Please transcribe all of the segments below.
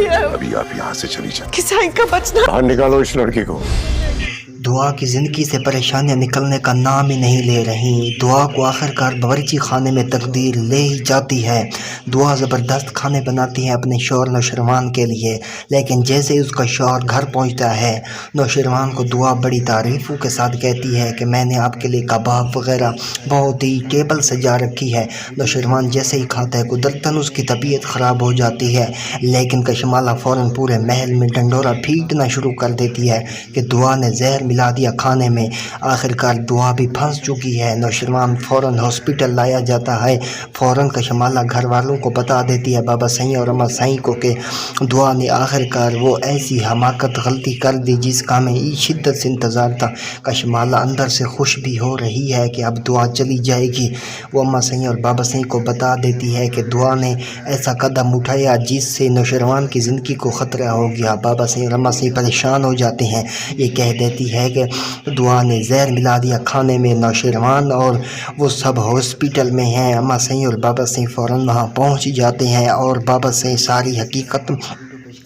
नहीं है। अभी आप यहाँ से चली जाए। किसान का बचना। बाहर निकालो इस लड़की को। दुआ की ज़िंदगी से परेशानियां निकलने का नाम ही नहीं ले रही। दुआ को आखिरकार बावर्ची खाने में तकदीर ले ही जाती है। दुआ ज़बरदस्त खाने बनाती है अपने शौहर नौशरवान के लिए, लेकिन जैसे ही उसका शौहर घर पहुंचता है, नौशरवान को दुआ बड़ी तारीफ़ों के साथ कहती है कि मैंने आपके लिए कबाब वगैरह बहुत ही टेबल सजा रखी है। नौशरवान जैसे ही खाता है कुदरतन उसकी तबीयत ख़राब हो जाती है, लेकिन कशमाला फ़ौरन पूरे महल में डंडोरा पीटना शुरू कर देती है कि दुआ ने जहर मिला दिया खाने में। आखिरकार दुआ भी फंस चुकी है। नौशरवान फ़ौरन हॉस्पिटल लाया जाता है। फ़ौरन कशमाला घर वालों को बता देती है, बाबा सही और अम्मा सही को, कि दुआ ने आखिरकार वो ऐसी हमाकत गलती कर दी जिसका हमें शिद्दत से इंतज़ार था। कशमाला अंदर से खुश भी हो रही है कि अब दुआ चली जाएगी। वो अम्मा सही और बाबा सही को बता देती है कि दुआ ने ऐसा कदम उठाया जिससे नौशरवान की ज़िंदगी को ख़तरा हो गया। बाबा सही और अम्मा सही परेशान हो जाते हैं। ये कह देती है कि दुआ ने जहर मिला दिया खाने में। नौशरवान और वो सब हॉस्पिटल में हैं। अम्मा सही और बाबा सही फ़ौरन वहाँ पहुँच जाते हैं और बाबा सही सारी हकीकत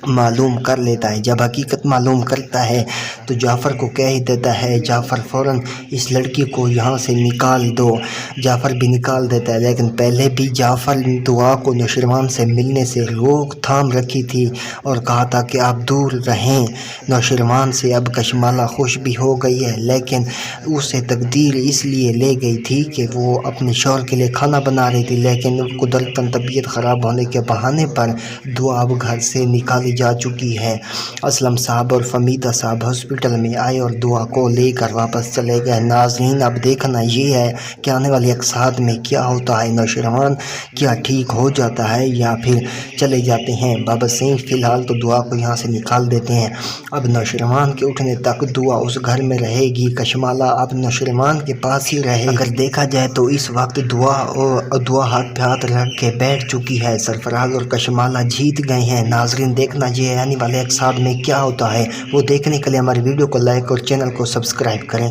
मालूम कर लेता है। जब हकीकत मालूम करता है तो जाफ़र को कह ही देता है। जाफ़र फ़ौरन इस लड़की को यहाँ से निकाल दो। जाफ़र भी निकाल देता है, लेकिन पहले भी जाफ़र ने दुआ को नौशरवान से मिलने से रोक थाम रखी थी और कहा था कि आप दूर रहें नौशरवान से। अब कशमाला खुश भी हो गई है, लेकिन उसे तकदीर इसलिए ले गई थी कि वो अपने शौहर के लिए खाना बना रही थी, लेकिन कुदरतन तबीयत ख़राब होने के बहाने पर दुआ अब घर से निकाली जा चुकी है। असलम साहब और फमीदा साहब हॉस्पिटल में आए और दुआ को लेकर वापस चले गए। नाज़रीन, अब देखना ये है कि आने वाली अक़सात में क्या होता है। नौशरवान क्या ठीक हो जाता है या फिर चले जाते हैं। बाबा सही फ़िलहाल तो दुआ को यहाँ से निकाल देते हैं। अब नौशरवान के उठने तक दुआ उस घर में रहेगी। कशमाला अब नौशरवान के पास ही रहे। अगर देखा जाए तो इस वक्त दुआ हाथ पे हाथ रख के बैठ चुकी है। सरफराज और कशमाला जीत गए हैं। नाज़रीन, देखना ये आने वाले अक़सात में क्या होता है वो देखने के लिए हमारे वीडियो को लाइक और चैनल को सब्सक्राइब करें।